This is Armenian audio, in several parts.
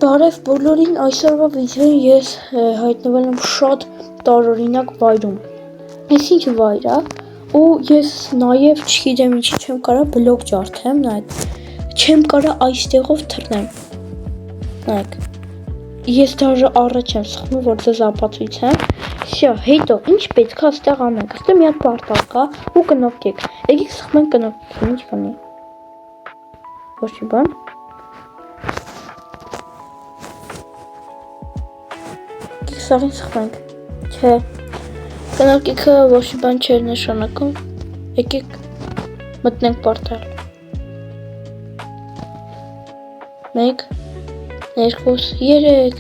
Բարև բոլորին, այսօրվա վիդեոյին ես հայտնվել եմ շատ տարօրինակ վայրում։ Այս ինչ վայր է, ու ես նաև չգիտեմ ինչի չեմ կարող բլոկ ջարդեմ, նայեք, չեմ կարող այստեղով թռնեմ։ Նայեք, ես դաժե առաջ եմ սխմում, որ ձեզ ապացույցեմ։ Всё, հետո ինչ պետք է այստեղ անենք։ Այստեղ մի հատ պարտալ կա ու կնոպկեք։ Եկեք սխմենք կնոպկեք, ինչ կանի։ Ոչ մի բան։ Սաղին սխմենք, չէ, կնարկիքը ոչ մի բան չէր նշանակում, եկեք մտնենք պարտալ, 1, 2, 3,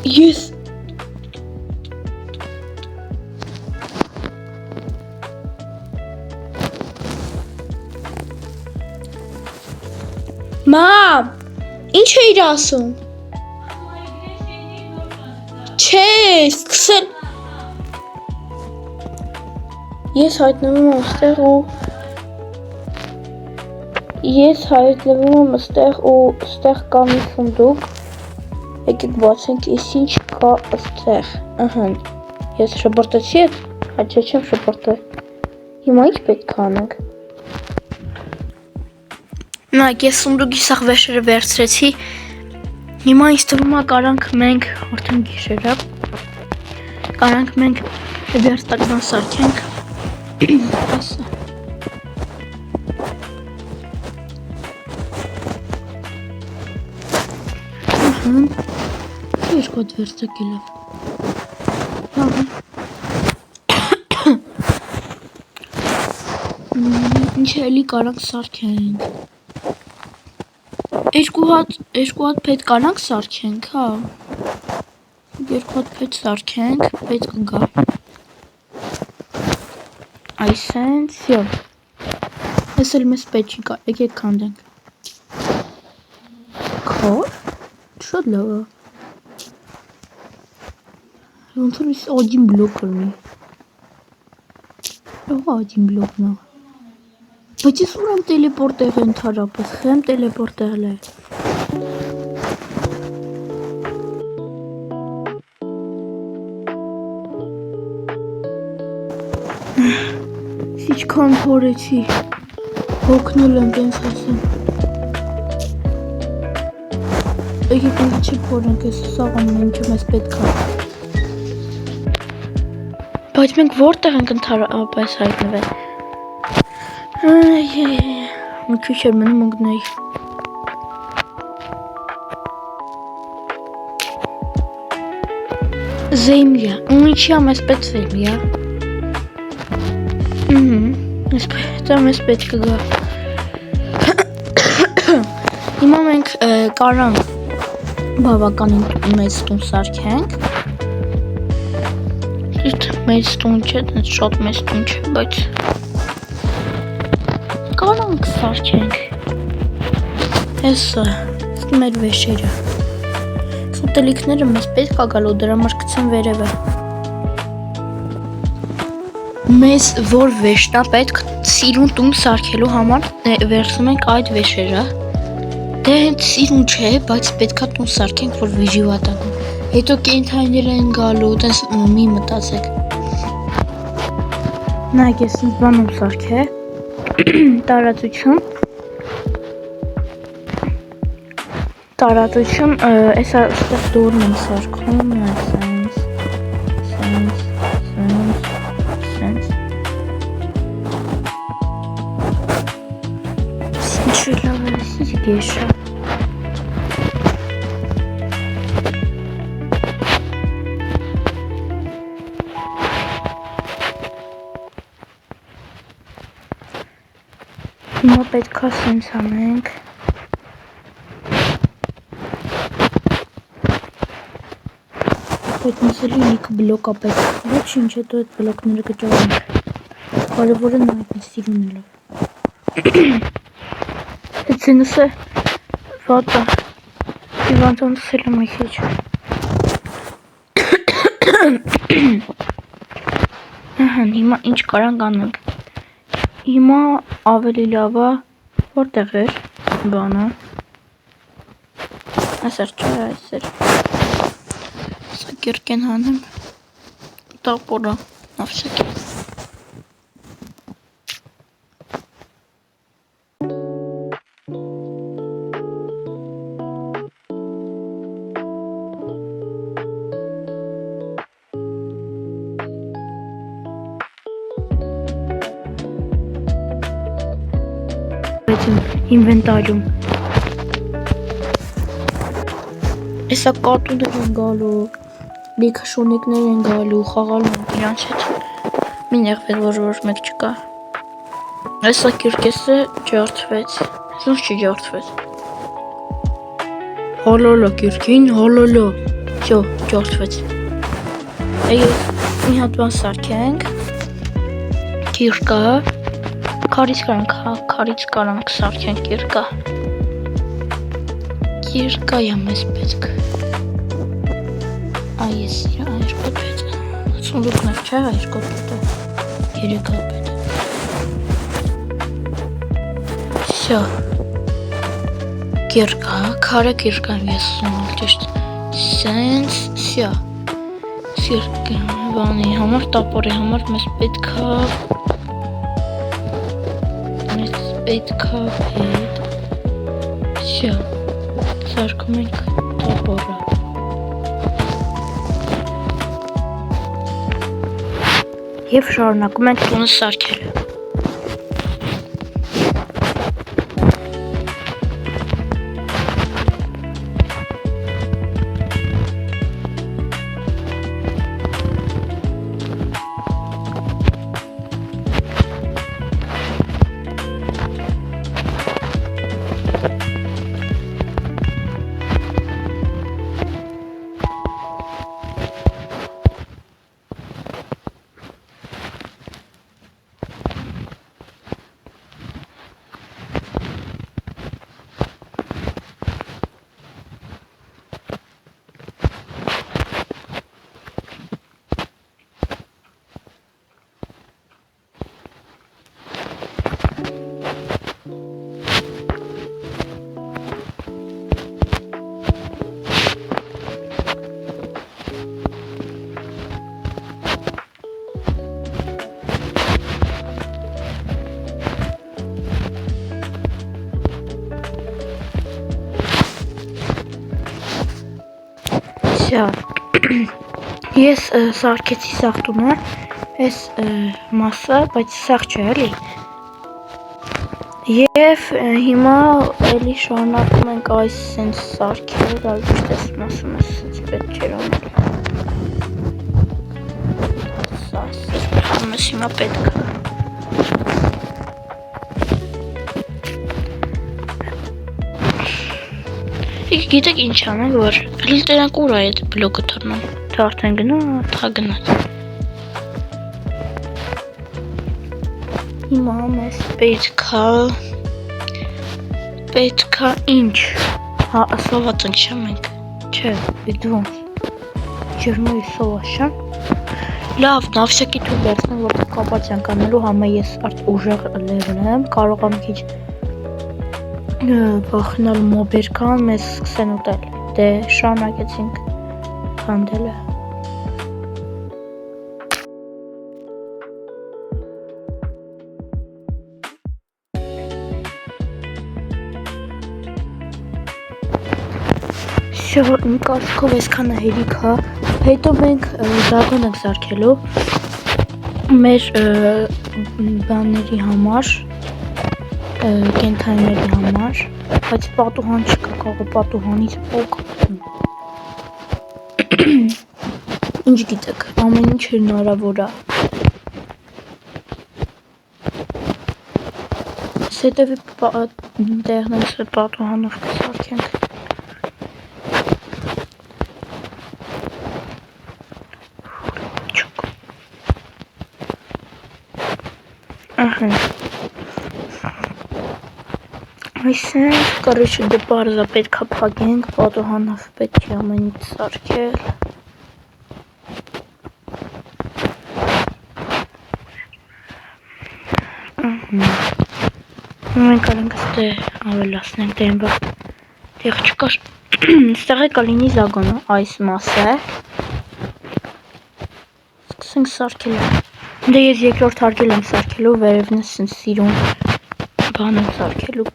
ես, մամ, ինչ էիր ասում? Չէ, սկսել ես հայտնվում եմ այստեղ ու այստեղ կա մի սունդուկ, եկեք բացենք, ես ինչ կա այստեղ, ըհը, ես շպրտեցի էդ, հաճա չեմ շպրտել, հիմա ինչ պետք է անենք, նայք, ես սունդուկի սաղ վեշերը վերցրեցի, հիմա ինձ թվում է կարանք մենք արդեն գիշեր է, կարանք մենք վերստակման սարքենք, այսը, երկու հատ վերստակել եմ, ինչ էլի կարանք սարքենք, երկու հատ պետք կարանք սարքենք, հա, երկու հատ պետք սարքենք, պետք կգա, այսենց, վյո, ես էլ մեզ պետք չի կա, եկեք կանդենք, քար, շատ լավ է, ոնց որ ես ադին բլոկ կրնի, ադին բլոկն է, բայց ես ուր եմ տելեպորտեղ ընդհարապես, խեմ տելեպորտեղել է, Իչքան փորեցի, հոգնել եմ տենց ասեմ, եկեք ինձ չի փորենք, ես սաղան ինչը մեզ պետք է, բայց մենք որտեղ ենք ընդհարապես հայտնվել, մի քիչ էր մնում ընկնեի, Zemlya, ինչի մեզ պետք Zemlya, դա մեզ պետք կգա, հիմա մենք կարանք բավականին մեծ տուն սարքենք, մեծ տուն չէ, շատ մեծ տուն չէ, բայց կարանք սարքենք, հեսը, մեր վեշերը, ուտելիքները մեզ պետք է գալու, դրա համար կցեմ վերևը, մեզ որ վեշտա պետք սիրուն տուն սարքելու համար վերցնում ենք այդ վեշերը, դե հենց սիրուն չէ, բայց պետք է տուն սարքենք, որ վեժի վատակում, հետո կենթայիներ են գալու, տենց մի մտածեք, նայք ես ինձ բանում սարք է, տարածություն, ես այստեղ դորն եմ սարքում, Գեշա հիմա պետք է սենց անենք այդ մսելի լիքը բլոկ է պետք ոչ ինչ հետո այդ բլոկները կճարենք կարևորը նայք ինձ սիրուն էլով Ցինուսը վատա Իվանտոնը սելում է քիչ Հիմա ինչ կարանք անենք Հիմա ավելի լավ է որտեղ էր բանը Այսեր չէ, այսեր։ Սա կիրկեն հանեմ, տապորա, ավշակի։ Ինվենտարում Էսա կատուներ են գալու, լիքը շունիկներ են գալու, խաղալու են իրանց հետ, մի նեղվեց, որ մեկ չկա, էսա կիրկեսը ջարդվեց, ոնց չջարդվեց, հոլոլո կիրկին, հոլոլո, վсё, ջարդվեց, մի հատ բան սարքենք, կիրկա, քարից կարանք սարքենք կիրկա, կիրկայա մեզ պետք, այս երկոտ պետ, սունդուկներ չէ, երկոտ պետ, երեկա պետ, վсё, կիրկա, քարը կիրկա ես սունել ճիշտ, սենց, վсё, կիրկա, բանի համար, տապորի համար մեզ պետքա, պետքա պետ, վсё, սարքում ենք տապորը, և շարունակում ենք տունը սարքելը, Ես սարքեցի սաղ տունը, այս մասը, բայց սաղ չէ էլի, և հիմա էլի շարունակում ենք այս սենց սարքել, այլ չտես մասում ես սենց պետ չեր անել, սա սենց հիմա պետք է, գիտեք ինչ անենք, որ լիլտերանք ուր այդ բլոգը թռնում, թե արդեն գնա, թա գնաց, հիմա մեզ պետքա ինչ, հա սովա ծնչամ ենք, չէ, իդվոնց, ջրմոյի սովա շան, լավ, նավսյակի թու վերցնեմ, որտեղ կապած յանք անելու, համա ես արդ ուժեղ լևն եմ, կարող եմ քիչ վախնալ մոբերքան, մեզ սկսեն ուտել, դե շարունակեցինք քանդելը, վсё, մի կարծիքով այսքանը հերիք հա, հետո մենք դագոն ենք սարքելու, մեր բանների համար, կենթայիների համար, բայց պատուհան չկա, կարող պատուհանից պոկ, ինչ գիտեք, ամեն ինչ հնարավոր է, հետևի տեղնից պատուհանով կսարքենք, այսենք, կարիչը դե պարզա պետք է պագենք, պատուհանով պետք է ամեն ինչ սարքել, մենք արենք ստե ավելասնենք, դե են բա տեղ չկար, Ստեղ է կլինի զագոնը այս մասը։ Սկսենք սարքել։ Դե ես երկրորդ հարկել եմ սարքելու, վերևն է սենց սիրուն բան եմ սարքելու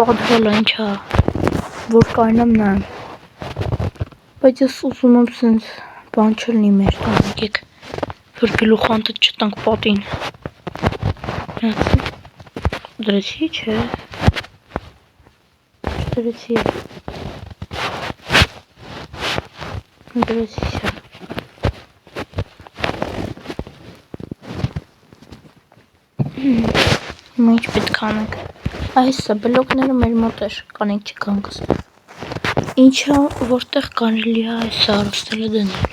պատվոլը ինչա, որ կարնամ նայեմ։ Բայց ես ուզում եմ սենց բան չլնի մեր տան, եկեք, որ գլուխանտը չտանք պատին։ Դրեցի, չէ։ Դրեցի է։ Դրեցի է։ Հիմա ինչ պետք անենք։ Այսը բլոկները մեր մոտ էր, կանենք չկանքս։ Ինչա, որտեղ կարելի է այս սարուստելը դնել։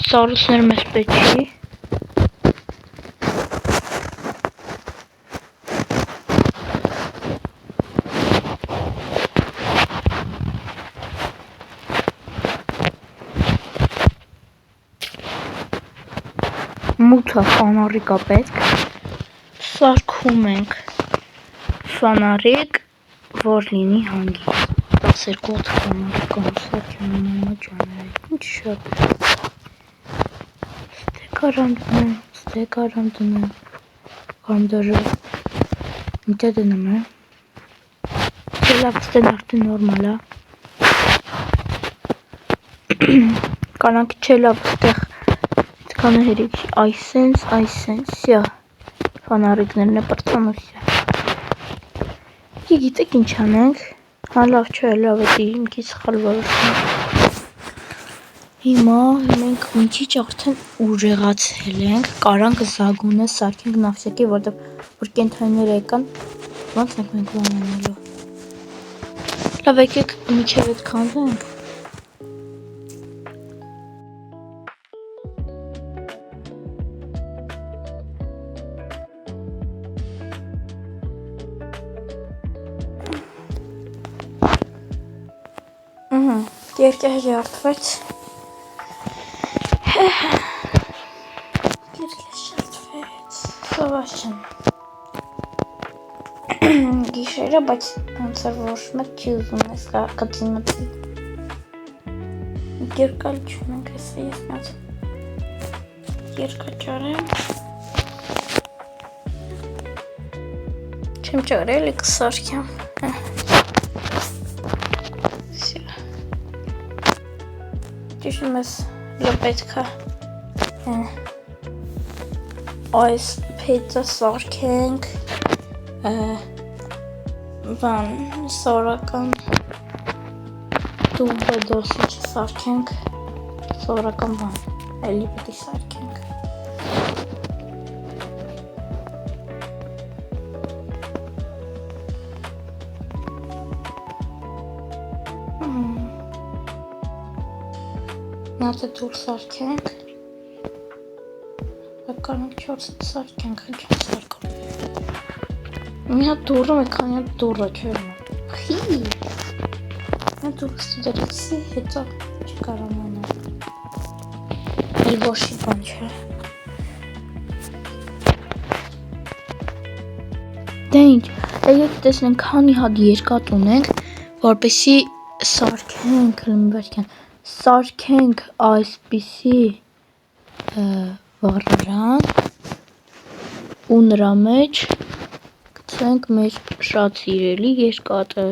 Սարուստները մեզ պետք չի։ Մութը ֆանարիկա պետք, սարքում ենք ֆանարիկ, որ լինի հանգիստ, 12 հատ ֆանարիկ ամսակյանը մամա ջաները, ինչ շատ, ստեկ արամ դնեմ, կարմդորը, միտե դնեմ է, լավ ստեն արդեն նորմալ է, կանանք չէ լավ ստեղ, կանա հերիք այսենց, սյա, ֆանարիկներն է պրծանուսյա։ Գիտեք ինչ անենք, հա լավ չէ, լավ է դիմքի սխալ որոշում։ Հիմա մենք միջիչ արդեն ուժեղացել ենք, կարանք զագունը սարքենք նավսյակի, որ կենթայիներ եկան, ոնց ենք մենք վանանելու։ Լավ եկեք միջև էտ քանդենք։ Երկը ժարդվեց, սովաս չեմ, գիշերը, բայց անցար որոշ մեկ չի ուզում ես կծին մտի, երկալ չունենք եսը ես մած, երկա ճարեմ, չեմ ճարել, կսարքյամ, ճիշտ մեզ լպետքա այս փեծը սարքենք բան սորական դուբը դոսիչ սարքենք սորական բան էլի պետի սարքենք Նատը դուր սարքենք, կանանք 4 սարքենք, հենց չեմ սարքում։ Մի հատ դուրը մեկ քանի հատ դուրը չեմ։ Խի։ Նա դուրս դրեցի, հետո չկարամ անալ։ Իր ոչի բան չէ։ Դե ինչ, եկեք տեսնենք քանի հատ երկաթ ունենք, որպեսզի սարքենք, լմբերքեն։ Սարքենք այսպիսի վառարան ու նրա մեջ գցենք մեր շատ սիրելի երկաթը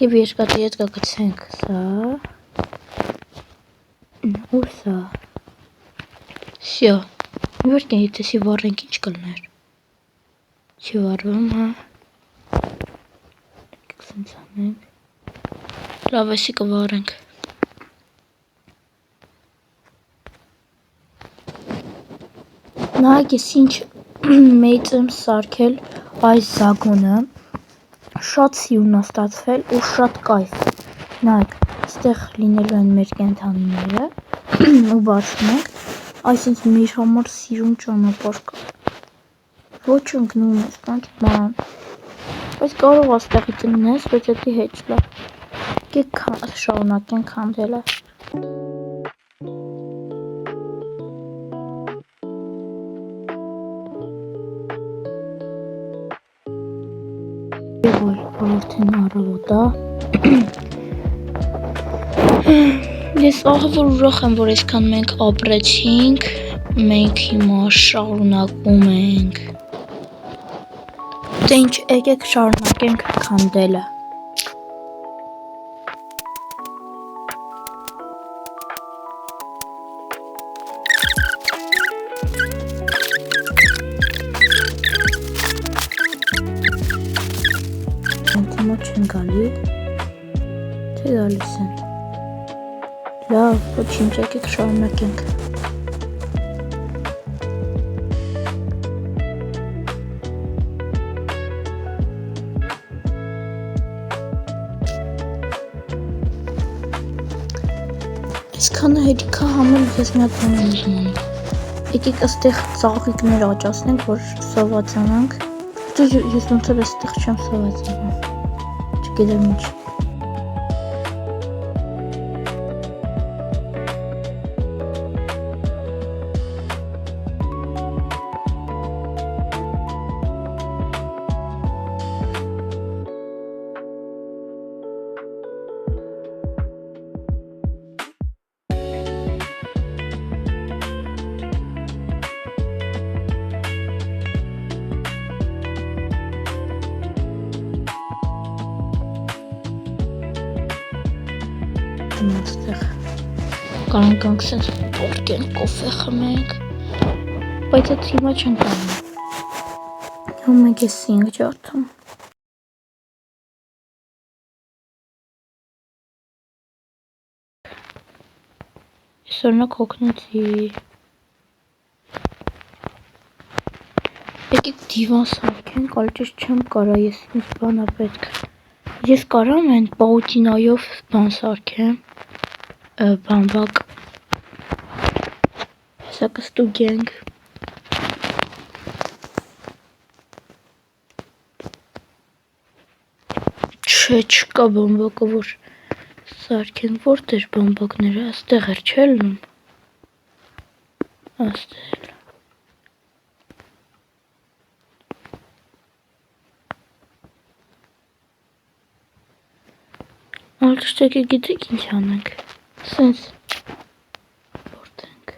և երկաթի հետ կգցենք սա ու սա սյո վարկեն եթե վառենք ինչ կլներ չի վառվում հա սենց անենք լավ էսի կվառենք նայեք ես ինչ մեծ եմ սարքել այս զագոնը շատ սիրուն է ստացվել ու շատ կայֆ նայեք ստեղ լինելու են մեր կենթանիները ու բացում ենք այսինքն մեր համար սիրուն ճանապարհ կա ոչ ընկնում ես բան բայց կարող ես տեղից ընկնես բայց դա հետ լավ եկեք շարունակենք քանդելը Եվ արդեն առավոտ է։ Ես ահավոր ուրախ եմ, որ այսքան մենք ապրեցինք, մենք հիմա շարունակում ենք։ Դե ինչ, եկեք շարունակենք քանդելը։ Հիմա չեն գալի, թե գալիս են։ Լավ, ոչինչ, եկեք շարունակենք։ Այսքանը հերիքա համար ես մի հատ բան եմ ուզում անել։ Եկեք այստեղ ծաղիկներ աճացնենք, որ սովածանանք։ Ես ոնց էլ այստեղ չեմ սովածանում։ Չգիտեմ ինչ։ Այստեղ կարող ենք սենց տորկեն կոֆե խմենք, բայց այդ հիմա չեն կարող։ Հում մենք ես սինգ ջարդում։ Ես օրնակ հոգնեցի։ Եկեք դիվան սարքենք, ալճես չեմ կարա, ես ինձ բանա պետք։ Ես կարամ են պաուտինայով բան սարքեմ, բամբակ, հեսա կստուգենք։ Չէ, չկա բամբակը, որ սարքենք, որտեր բամբակները, աստեղ էր չէ լնում, աստեղ։ Ալճշտեկը գիտեք ինչ անենք, սենց որտենք։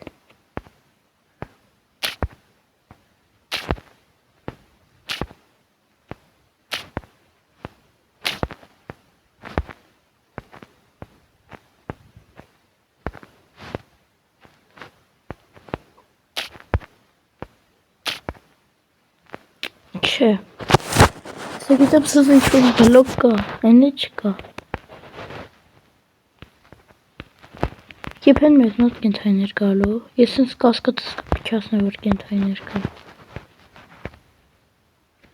Չէ, սա գիտեմ սыз ինչ-որ բլոկ կա, այնը չկա։ Եփեն մեզնոտ կենթայիներ գալու, ես ինձ կասկածս կպիչասն է, որ կենթայիներ կա։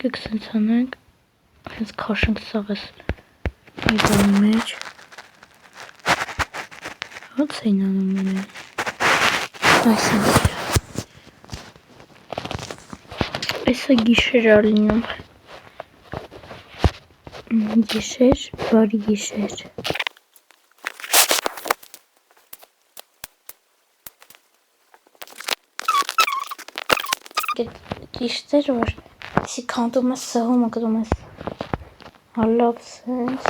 Կեք սենց անենք, սենց կաշենք սաղ ես մի բանի մեջ։ Ոնց էին անում մենեն։ Այսինք։ Այսը գիշեր ալինում։ Գիշեր, բարի գիշեր։ Գիշտեր, որ սի քանդում ես սահումը կդում ես հալավ սենց։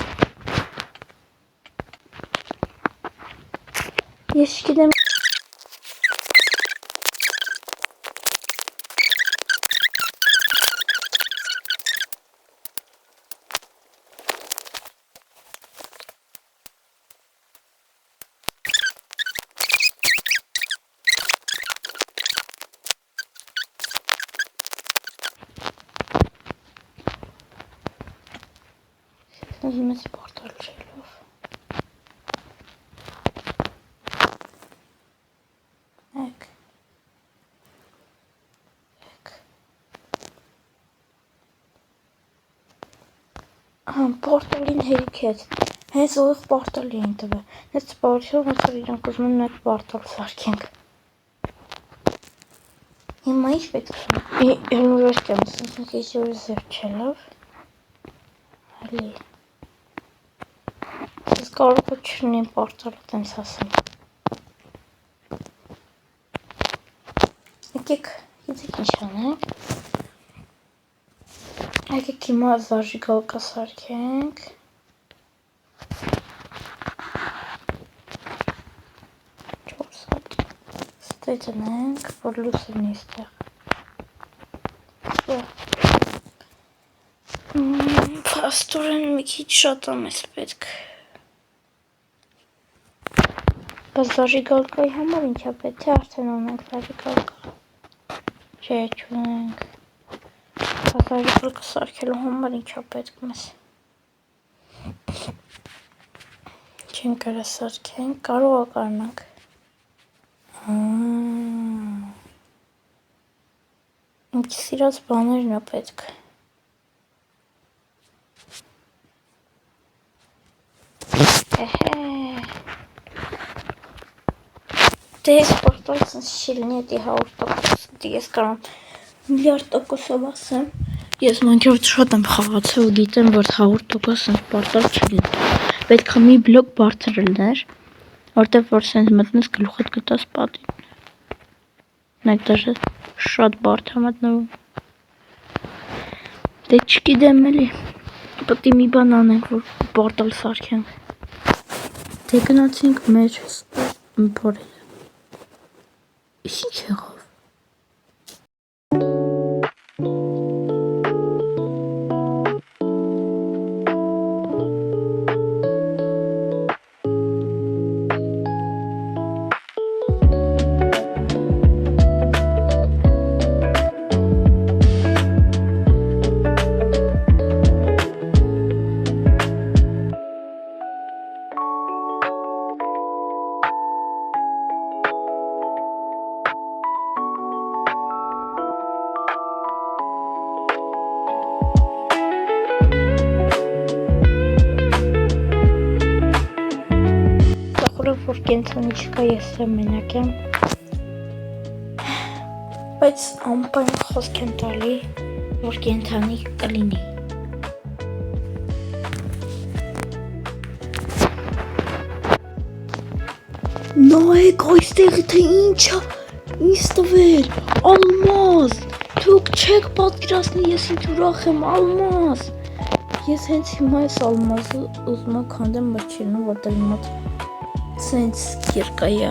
Ես չգիտեմ ուզում ես պարտալ չելով։ Եկ։ Պարտալին հերիք հետ։ Հենց ով պարտալի են տվե։ Հենց պարտալ, ոնց որ իրանք ուզում են մեկ պարտալ սարքենք։ Հիմա ինչ պետք է։ Հնուրոշ եմ, սենց ես որ զև չելով։ Հալի։ Ես կարող է չունեմ պարտալը տենց ասեմ։ Եկեք, գիտեք ինչ անենք։ Եկեք հիմա զարժիգալկա սարքենք։ Չորս հատ ստեյտնենք, որ լուսինի ստեղ։ Պաստորեն մի քիչ շատ ամես պետք։ Զարժիգալկայի համար ինչա պետք է արդեն ունենք զարժիգալկա։ Չէ, չունենք։ Զարժիգալկա սարքելու համար ինչա պետք մեզ։ Չեն կարա սարքենք, կարող է կարնանք։ Ինձ սիրած բաներն է պետք։ Դե ես պորտալ սենց շիլնի էտի 100%, ես կարամ միլիարդ տոկոսով ասեմ, ես Minecraft շատ եմ խաղացել ու գիտեմ, որ 100% սենց պորտալ չլին, պետք է մի բլոկ բարձր լներ, որտև որ սենց մտնես գլուխդ գտաս պատին, նայք դաժե շատ բարդ է մտնվում, դե չգիտեմ էլի, պետք է մի բան անենք, որ պորտալ սարքենք, դե գնացինք մեր բորելը, Ինչ եղավ։ Որ կենցանի չկա, ես եմ մենակ եմ, բայց ամպայն խոսք եմ տալի, որ կենցանի կլինի։ Նայեք այստեղի թե ինչա, ինձ տվել, ալմազ, դուք չեք պատկերացնի, ես ինչ ուրախ եմ, ալմազ, ես հենց հիմա ես ալմազը ուզում եմ քանդեմ, բայց չելնում, որտեղ իմ մոտ Սենց կիրկայա,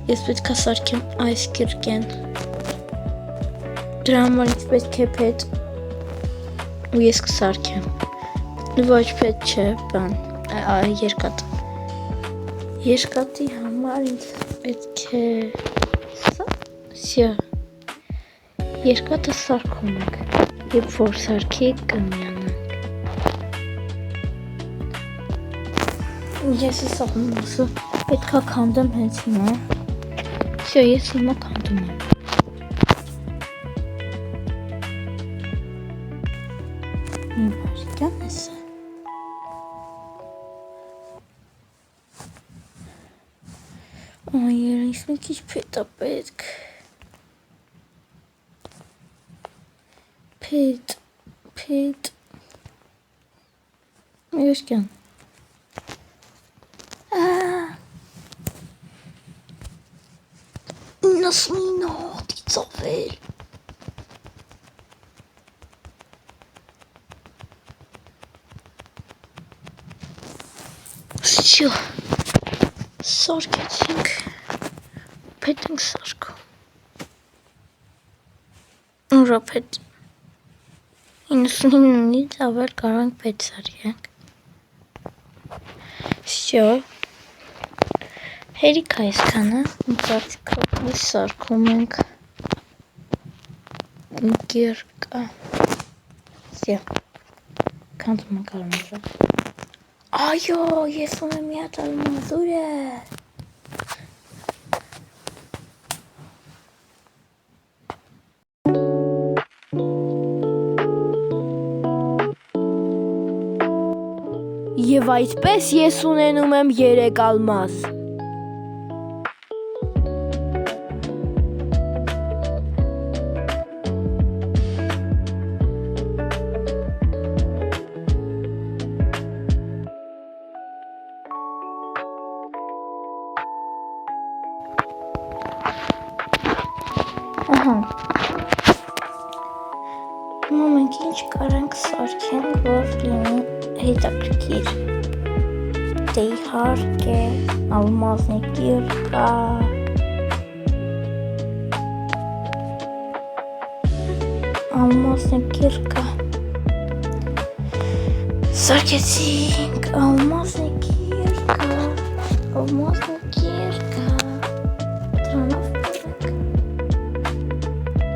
ես պետք է սարքեմ այս կիրկեն, դրա համար ինձ պետք է պետ ու ես կսարքեմ, ոչ պետ չէ բան, երկատի համար ինձ պետք է, սյա, երկատը սարքում ենք, երբ որ սարքի կմիանանք, ես ես աղմասը պետք է քանդեմ հենց հիմա, սյո ես հիմա քանդում եմ, մի վարկյան եսը, այր ինձ մի քիչ պետ է պետք, պետ, մի վարկյան, 99 հոտի ծավել, շյո, սարկեցինք, պետ ենք սարկում, ուրա պետ, 99-ից ավել կարող ենք պետ սարկենք, շյո, հերիք այսքանը, կարծիքով սարքում ենք գերկա, սյա, քանդում ենք արմազը, այո, ես ունեմ մի հատ ալմազ, ուր է, Եվ այսպես ես ունենում եմ 3 ալմազ։ Հիմա մենք ինչ կարանք սարքենք, որ լինի հետաքրքիր։ Դե իհարկե ալմազնի կիրկա։ Ալմազնի կիրկա։ Սարքեցինք ալմազնի կիրկա։ Ալմազնի կիրկա։ Դրանով բերեք։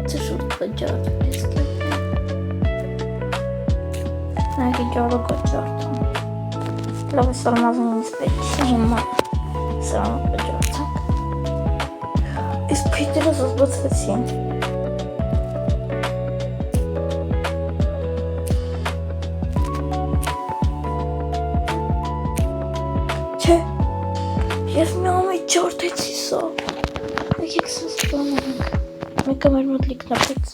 Ծշուտ կջատ ես կեպը։ Նագի ջարը կջատում։ Լավ ես ալմազնից պետք է հիմա սրանով կջատակ։ Ես պիտերը զոզբացվեցին։ Չէ, ես մի ամեջ ջարդեցի սա, եկեք սս բանանք, մեկը մեր մոտ լիքնապեց։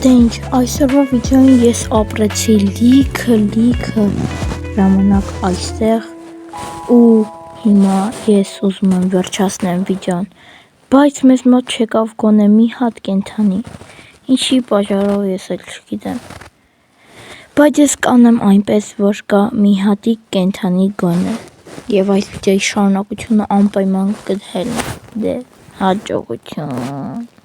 Դե ինչ, այսօրվա վիդեոին ես ապրեցի լիքը ժամանակ այստեղ ու հիմա ես ուզում եմ վերջացնեմ վիդեոն, բայց մեզ մոտ չեկավ գոնե մի հատ կենդանի, ինչի պատճառով ես էլ չգիտեմ, բայց ես կանեմ այնպես, որ կա մի հատիկ կենդանի գոնե, և այս վիդեոյի շարունակությունը անպայման կդհելն է, դե հաջողություն։